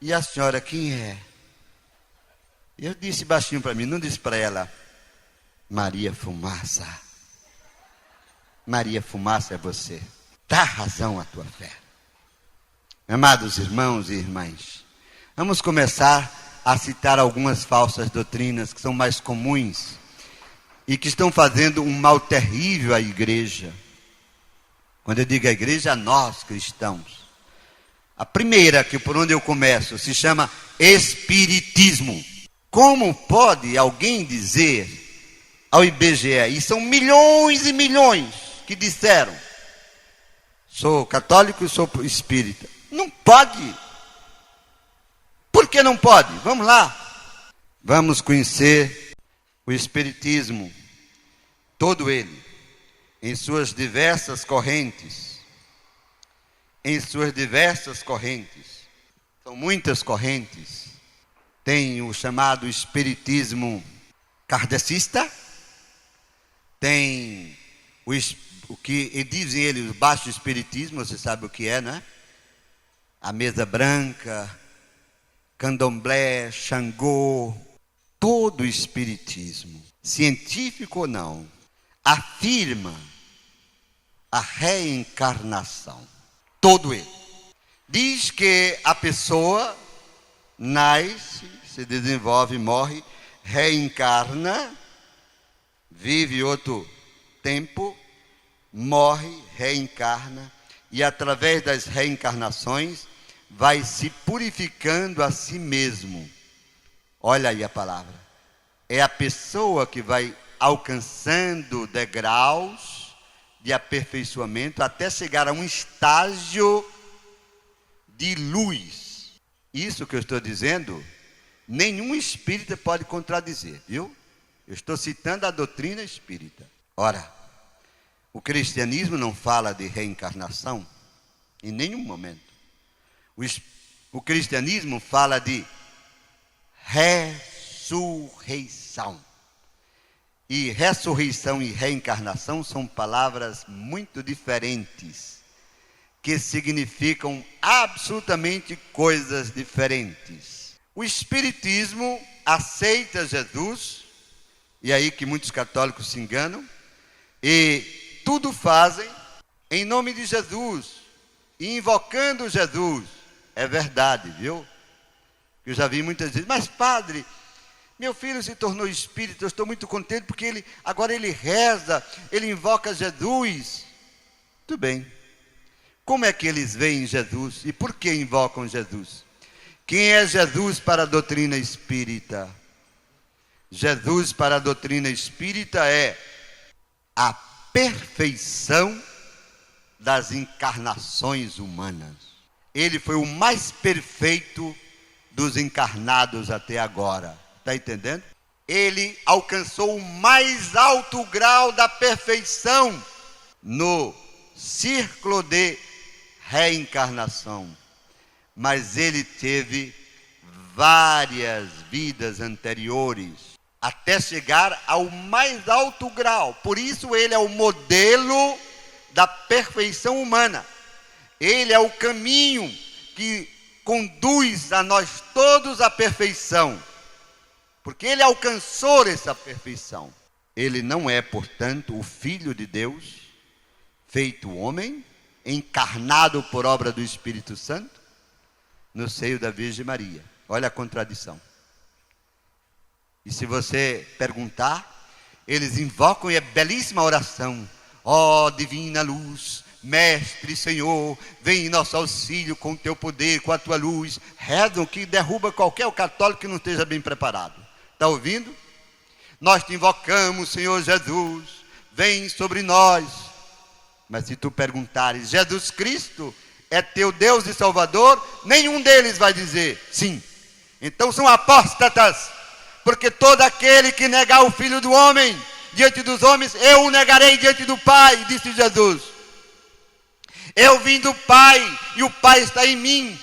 E a senhora quem é? Eu disse baixinho para mim, não disse para ela, Maria Fumaça. Maria Fumaça é você. Dá razão à tua fé. Amados irmãos e irmãs, vamos começar a citar algumas falsas doutrinas que são mais comuns e que estão fazendo um mal terrível à igreja. Quando eu digo a igreja, a nós cristãos. A primeira, que por onde eu começo, se chama Espiritismo. Como pode alguém dizer ao IBGE, e são milhões e milhões que disseram, sou católico e sou espírita. Não pode. Por que não pode? Vamos lá. Vamos conhecer o Espiritismo, todo ele, em suas diversas correntes. Em suas diversas correntes. São muitas correntes. Tem o chamado Espiritismo kardecista. Tem o que dizem eles, o baixo espiritismo, você sabe o que é, né? A mesa branca, candomblé, Xangô, todo o espiritismo, científico ou não, afirma a reencarnação. Todo ele. Diz que a pessoa nasce, se desenvolve, morre, reencarna, vive outro tempo, morre, reencarna, e através das reencarnações vai se purificando a si mesmo. Olha aí a palavra. É a pessoa que vai alcançando degraus de aperfeiçoamento até chegar a um estágio de luz. Isso que eu estou dizendo, nenhum espírita pode contradizer, viu? Eu estou citando a doutrina espírita. Ora, o cristianismo não fala de reencarnação em nenhum momento. O cristianismo fala de ressurreição. E ressurreição e reencarnação são palavras muito diferentes, que significam absolutamente coisas diferentes. O Espiritismo aceita Jesus E aí que muitos católicos se enganam e tudo fazem em nome de Jesus e invocando Jesus. É verdade, viu? Eu já vi muitas vezes, mas padre, meu filho se tornou espírita, eu estou muito contente porque agora ele reza, ele invoca Jesus. Tudo bem. Como é que eles veem Jesus e por que invocam Jesus? Quem é Jesus para a doutrina espírita? Jesus para a doutrina espírita é a perfeição das encarnações humanas. Ele foi o mais perfeito dos encarnados até agora. Está entendendo? Ele alcançou o mais alto grau da perfeição no círculo de reencarnação. Mas ele teve várias vidas anteriores até chegar ao mais alto grau. Por isso ele é o modelo da perfeição humana. Ele é o caminho que conduz a nós todos à perfeição. Porque ele alcançou essa perfeição. Ele não é, portanto, o Filho de Deus, feito homem, encarnado por obra do Espírito Santo, no seio da Virgem Maria. Olha a contradição. E se você perguntar, eles invocam, e é belíssima oração. Ó divina luz, Mestre, Senhor, vem em nosso auxílio com o teu poder, com a tua luz. Rezam que derruba qualquer católico que não esteja bem preparado. Está ouvindo? Nós te invocamos, Senhor Jesus, vem sobre nós. Mas se tu perguntares, Jesus Cristo é teu Deus e Salvador, nenhum deles vai dizer sim. Então são apóstatas, porque todo aquele que negar o Filho do Homem diante dos homens, eu o negarei diante do Pai, disse Jesus. Eu vim do Pai e o Pai está em mim.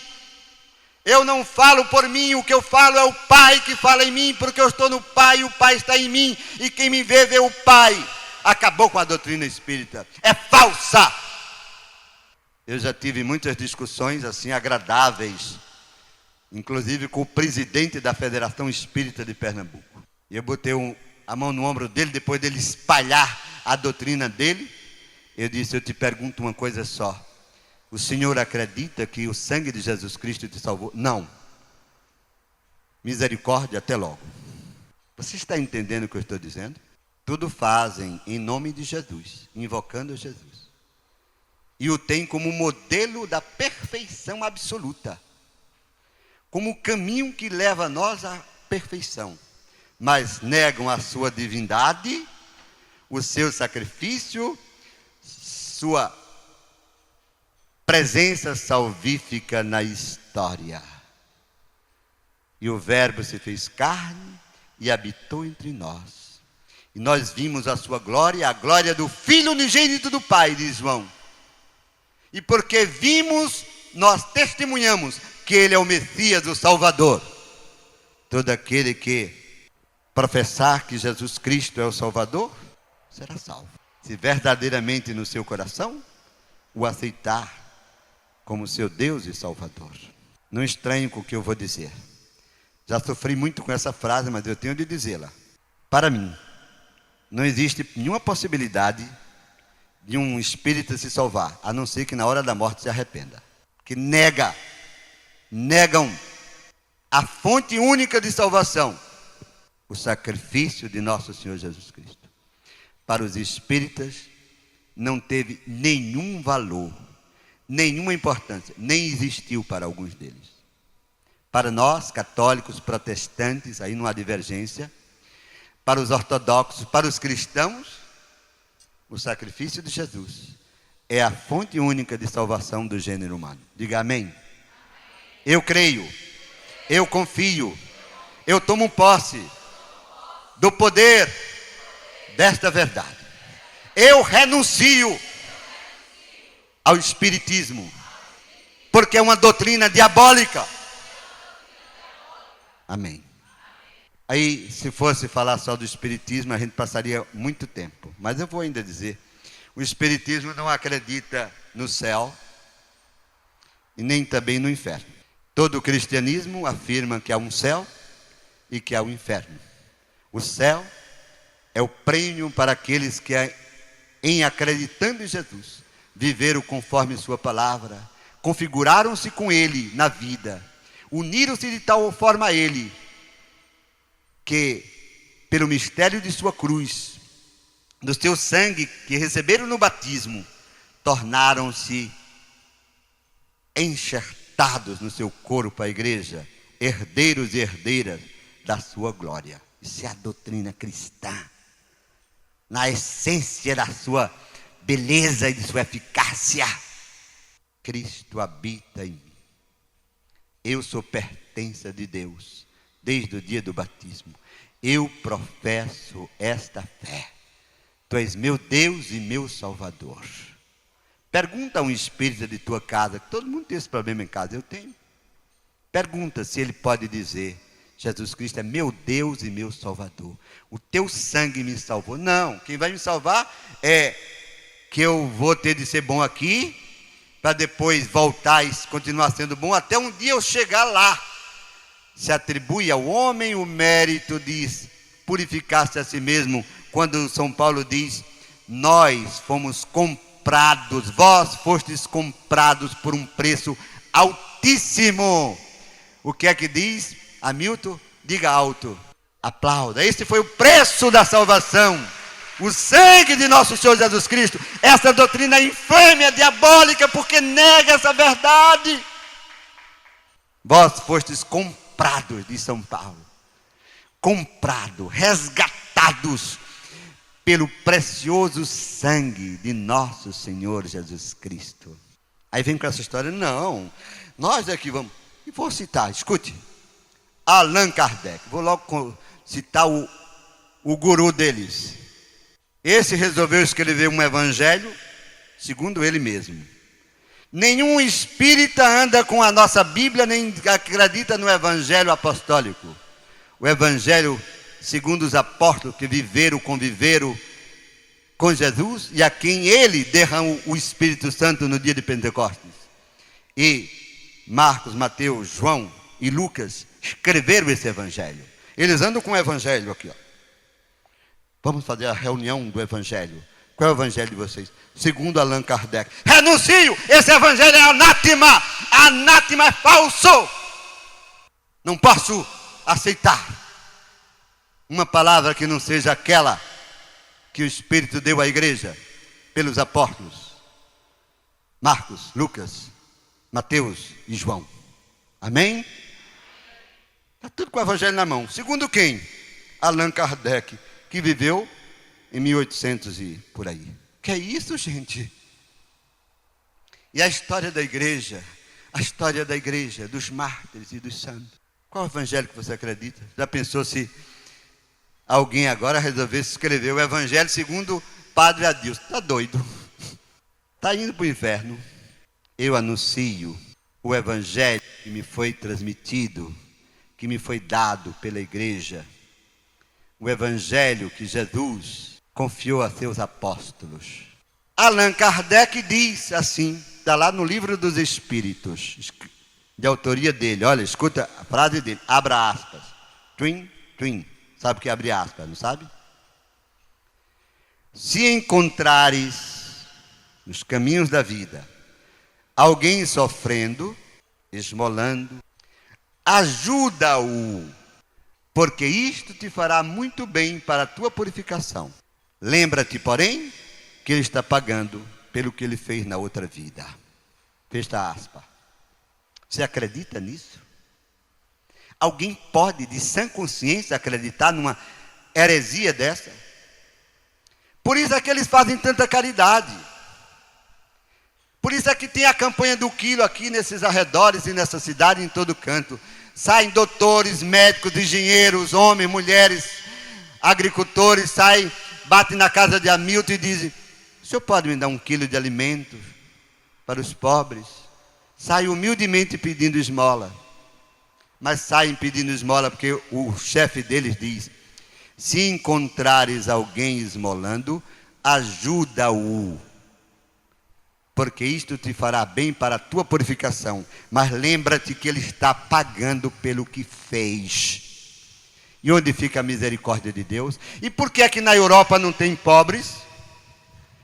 Eu não falo por mim, o que eu falo é o Pai que fala em mim, porque eu estou no Pai e o Pai está em mim, e quem me vê, vê o Pai. Acabou com a doutrina espírita, é falsa. Eu já tive muitas discussões assim agradáveis, inclusive com o presidente da Federação Espírita de Pernambuco. E eu botei a mão no ombro dele, depois dele espalhar a doutrina dele. Eu disse, eu te pergunto uma coisa só. O senhor acredita que o sangue de Jesus Cristo te salvou? Não. Misericórdia, até logo. Você está entendendo o que eu estou dizendo? Tudo fazem em nome de Jesus, invocando Jesus. E o tem como modelo da perfeição absoluta. Como o caminho que leva nós à perfeição. Mas negam a sua divindade, o seu sacrifício, sua presença salvífica na história. E o Verbo se fez carne e habitou entre nós. E nós vimos a sua glória, a glória do Filho unigênito do Pai, diz João. E porque vimos, nós testemunhamos que Ele é o Messias, o Salvador. Todo aquele que professar que Jesus Cristo é o Salvador, será salvo. Se verdadeiramente no seu coração o aceitar como seu Deus e Salvador. Não estranhe com o que eu vou dizer. Já sofri muito com essa frase, mas eu tenho de dizê-la. Para mim, não existe nenhuma possibilidade de um espírita se salvar, a não ser que na hora da morte se arrependa. Que negam a fonte única de salvação, o sacrifício de nosso Senhor Jesus Cristo. Para os espíritas, não teve nenhum valor, nenhuma importância, nem existiu para alguns deles. Para nós, católicos, protestantes, aí não há divergência, para os ortodoxos, para os cristãos, o sacrifício de Jesus é a fonte única de salvação do gênero humano. Diga amém. Eu creio, eu confio, eu tomo posse do poder desta verdade. Eu renuncio ao espiritismo, porque é uma doutrina diabólica. Amém. Aí, se fosse falar só do espiritismo, a gente passaria muito tempo. Mas eu vou ainda dizer, o espiritismo não acredita no céu e nem também no inferno. Todo o cristianismo afirma que há um céu e que há um inferno. O céu É o prêmio para aqueles que, em acreditando em Jesus, viveram conforme sua palavra, configuraram-se com Ele na vida, uniram-se de tal forma a Ele, que, pelo mistério de sua cruz, do seu sangue que receberam no batismo, tornaram-se enxertados no seu corpo, a igreja, herdeiros e herdeiras da sua glória. Isso é a doutrina cristã, na essência da sua beleza e de sua eficácia. Cristo habita em mim. Eu sou pertença de Deus desde o dia do batismo. Eu professo esta fé. Tu és meu Deus e meu Salvador. Pergunta a um espírita de tua casa, que todo mundo tem esse problema em casa, eu tenho. Pergunta se ele pode dizer: Jesus Cristo é meu Deus e meu Salvador. O teu sangue me salvou. Não, quem vai me salvar é que eu vou ter de ser bom aqui, para depois voltar e continuar sendo bom, até um dia eu chegar lá. Se atribui ao homem o mérito de purificar-se a si mesmo, quando São Paulo diz: nós fomos comprados, vós fostes comprados por um preço altíssimo. O que é que diz Hamilton? Diga alto, aplauda. Este foi o preço da salvação, o sangue de nosso Senhor Jesus Cristo. Essa doutrina é infame, é diabólica, porque nega essa verdade. Vós fostes comprados, diz São Paulo, comprados, resgatados pelo precioso sangue de nosso Senhor Jesus Cristo. Aí vem com essa história: não, nós aqui vamos, e vou citar, escute, Allan Kardec, vou logo citar o guru deles. Esse resolveu escrever um evangelho segundo ele mesmo. Nenhum espírita anda com a nossa Bíblia, nem acredita no evangelho apostólico. O evangelho segundo os apóstolos que viveram, conviveram com Jesus, e a quem ele derramou o Espírito Santo no dia de Pentecostes. E Marcos, Mateus, João e Lucas escreveram esse evangelho. Eles andam com o evangelho aqui, ó. Vamos fazer a reunião do evangelho. Qual é o evangelho de vocês? Segundo Allan Kardec. Renuncio! Esse evangelho é anátema! Anátema, é falso! Não posso aceitar uma palavra que não seja aquela que o Espírito deu à igreja pelos apóstolos Marcos, Lucas, Mateus e João. Amém? Está tudo com o evangelho na mão. Segundo quem? Allan Kardec, que viveu em 1800 e por aí. Que é isso, gente? E a história da igreja, dos mártires e dos santos. Qual evangelho que você acredita? Já pensou se alguém agora resolvesse escrever o evangelho segundo Padre Adilson? Está doido. Está indo para o inferno. Eu anuncio o evangelho que me foi transmitido, que me foi dado pela igreja. O evangelho que Jesus confiou a seus apóstolos. Allan Kardec diz assim, está lá no Livro dos Espíritos, de autoria dele. Olha, escuta a frase dele, abra aspas. Twin, twin. Sabe o que é abrir aspas, não sabe? Se encontrares nos caminhos da vida alguém sofrendo, esmolando, ajuda-o, porque isto te fará muito bem para a tua purificação. Lembra-te, porém, que ele está pagando pelo que ele fez na outra vida. Fecha aspas. Você acredita nisso? Alguém pode, de sã consciência, acreditar numa heresia dessa? Por isso é que eles fazem tanta caridade. Por isso é que tem a campanha do quilo aqui nesses arredores e nessa cidade, em todo canto. Saem doutores, médicos, engenheiros, homens, mulheres, agricultores, saem, batem na casa de Hamilton e dizem: o senhor pode me dar 1 quilo de alimentos para os pobres? Saem humildemente pedindo esmola. Mas saem pedindo esmola porque o chefe deles diz: se encontrares alguém esmolando, ajuda-o, porque isto te fará bem para a tua purificação. Mas lembra-te que ele está pagando pelo que fez. E onde fica a misericórdia de Deus? E por que é que na Europa não tem pobres?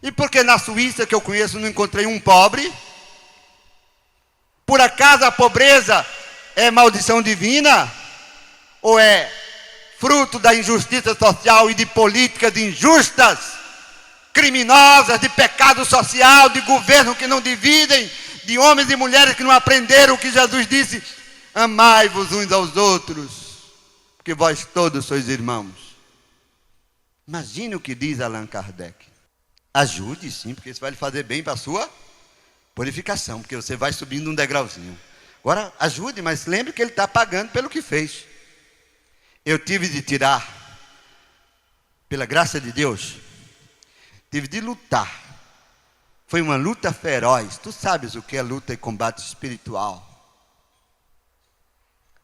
E por que na Suíça, que eu conheço, não encontrei um pobre? Por acaso a pobreza é maldição divina? Ou é fruto da injustiça social e de políticas injustas, criminosas, de pecado social, de governo que não dividem, de homens e mulheres que não aprenderam o que Jesus disse: amai-vos uns aos outros, porque vós todos sois irmãos. Imagine o que diz Allan Kardec. Ajude sim, porque isso vai lhe fazer bem para a sua purificação, porque você vai subindo um degrauzinho. Agora ajude, mas lembre que ele está pagando pelo que fez. Eu tive de tirar, pela graça de Deus, tive de lutar. Foi uma luta feroz. Tu sabes o que é luta e combate espiritual.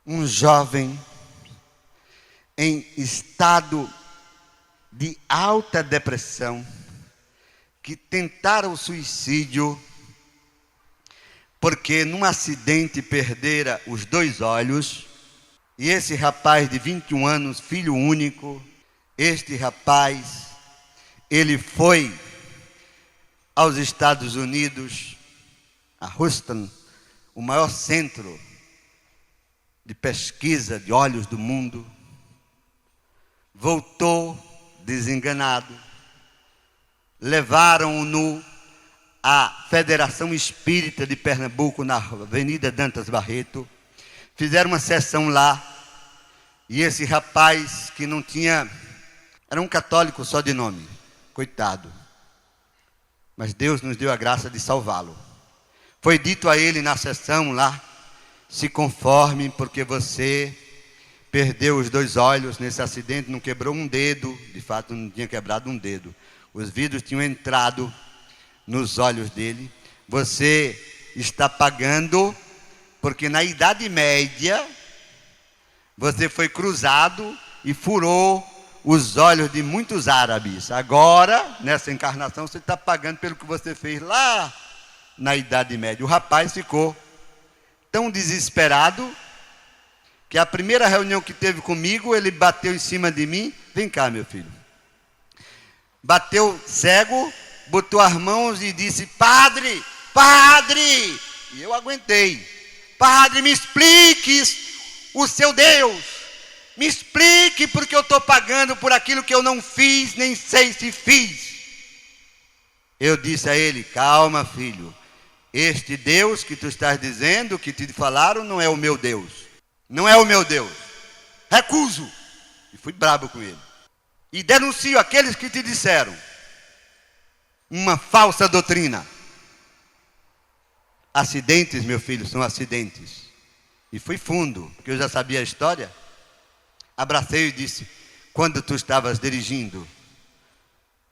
Um jovem em estado de alta depressão, que tentaram o suicídio, porque num acidente perdera os 2 olhos. E esse rapaz de 21 anos, filho único, este rapaz, ele foi aos Estados Unidos, a Houston, o maior centro de pesquisa de olhos do mundo. Voltou desenganado. Levaram-no à Federação Espírita de Pernambuco, na Avenida Dantas Barreto. Fizeram uma sessão lá, e esse rapaz que não tinha, era um católico só de nome, coitado, mas Deus nos deu a graça de salvá-lo. Foi dito a ele na sessão lá: se conforme, porque você perdeu os 2 olhos nesse acidente, não quebrou um dedo, de fato não tinha quebrado um dedo, os vidros tinham entrado nos olhos dele. Você está pagando, porque na Idade Média você foi cruzado e furou os olhos de muitos árabes. Agora, nessa encarnação, você está pagando pelo que você fez lá na Idade Média. O rapaz ficou tão desesperado que a primeira reunião que teve comigo, ele bateu em cima de mim. Vem cá, meu filho. Bateu cego, botou as mãos e disse: padre, padre. E eu aguentei. Padre, me explique o seu Deus. Me explique, porque eu estou pagando por aquilo que eu não fiz, nem sei se fiz. Eu disse a ele: calma, filho. Este Deus que tu estás dizendo, que te falaram, não é o meu Deus. Não é o meu Deus. Recuso. E fui brabo com ele. E denuncio aqueles que te disseram uma falsa doutrina. Acidentes, meu filho, são acidentes. E fui fundo, porque eu já sabia a história. Abracei e disse: quando tu estavas dirigindo,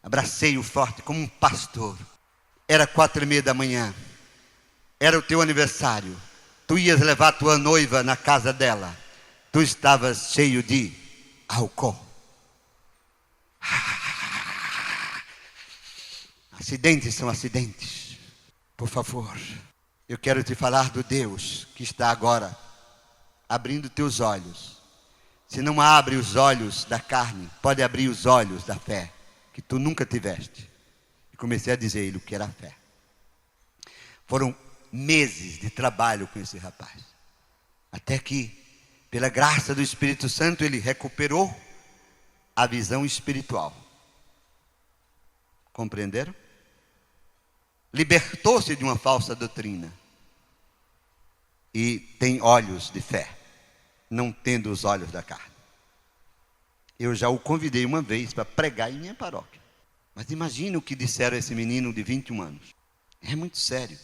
abracei-o forte como um pastor. Era 4:30 da manhã. Era o teu aniversário. Tu ias levar tua noiva na casa dela. Tu estavas cheio de álcool. Acidentes são acidentes. Por favor, eu quero te falar do Deus que está agora abrindo teus olhos. Se não abre os olhos da carne, pode abrir os olhos da fé, que tu nunca tiveste. E comecei a dizer a ele o que era fé. Foram meses de trabalho com esse rapaz, até que, pela graça do Espírito Santo, ele recuperou a visão espiritual. Compreenderam? Libertou-se de uma falsa doutrina e tem olhos de fé, não tendo os olhos da carne. Eu já o convidei uma vez para pregar em minha paróquia, mas imagine o que disseram a esse menino de 21 anos. É muito sério.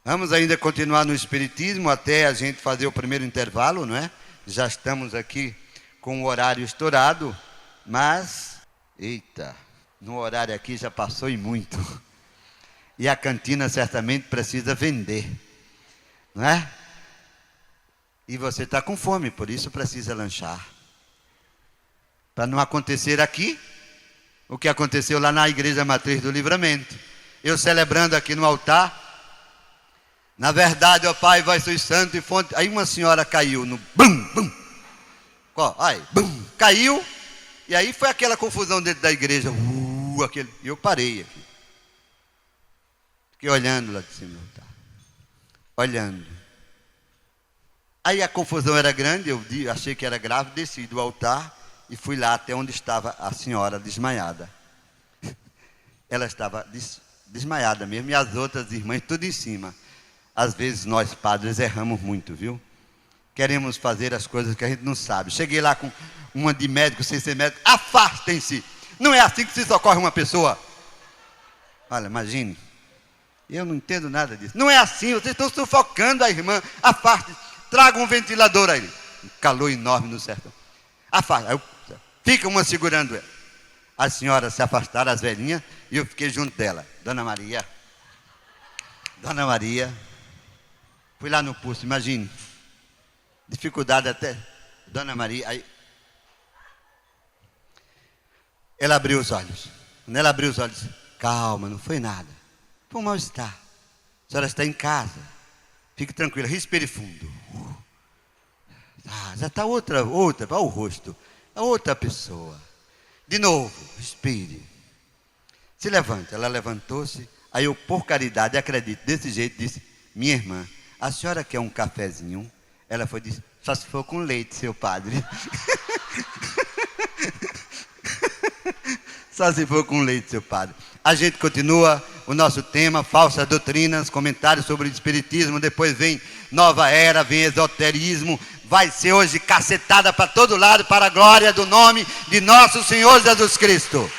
Vamos ainda continuar no Espiritismo até a gente fazer o primeiro intervalo, não é? Já estamos aqui com o horário estourado, mas, eita, no horário aqui já passou e muito. E a cantina certamente precisa vender, não é? E você está com fome, por isso precisa lanchar. Para não acontecer aqui o que aconteceu lá na Igreja Matriz do Livramento. Eu celebrando aqui no altar. Na verdade, ó Pai, vós sois santo e fonte. Aí uma senhora caiu no bum, bum. Aí, bum, caiu. E aí foi aquela confusão dentro da igreja. E eu parei aqui. Fiquei olhando lá de cima do altar. Olhando. Aí a confusão era grande, eu achei que era grave, desci do altar e fui lá até onde estava a senhora desmaiada. Ela estava desmaiada mesmo, e as outras irmãs tudo em cima. Às vezes nós padres erramos muito, viu? Queremos fazer as coisas que a gente não sabe. Cheguei lá com uma de médico, sem ser médico. Afastem-se! Não é assim que se socorre uma pessoa. Olha, imagine. Eu não entendo nada disso. Não é assim, vocês estão sufocando a irmã. Afaste-se. Traga um ventilador aí. Um calor enorme no sertão. Afaste. Fica uma segurando ela. As senhoras se afastaram, as velhinhas, e eu fiquei junto dela. Dona Maria. Fui lá no pulso, imagine. Dificuldade até. Dona Maria, aí. Ela abriu os olhos. Quando ela abriu os olhos, calma, não foi nada. Foi um mal-estar. A senhora está em casa. Fique tranquila, respire fundo. Já está outra, olha o rosto. É outra pessoa. De novo, respire. Se levante. Ela levantou-se. Aí eu, por caridade, acredito, desse jeito, disse: minha irmã, a senhora quer um cafezinho? Ela foi e disse: só se for com leite, seu padre. Só se for com leite, seu padre. A gente continua o nosso tema, falsas doutrinas, comentários sobre o espiritismo. Depois vem nova era, vem esoterismo. Vai ser hoje cacetada para todo lado, para a glória do nome de nosso Senhor Jesus Cristo.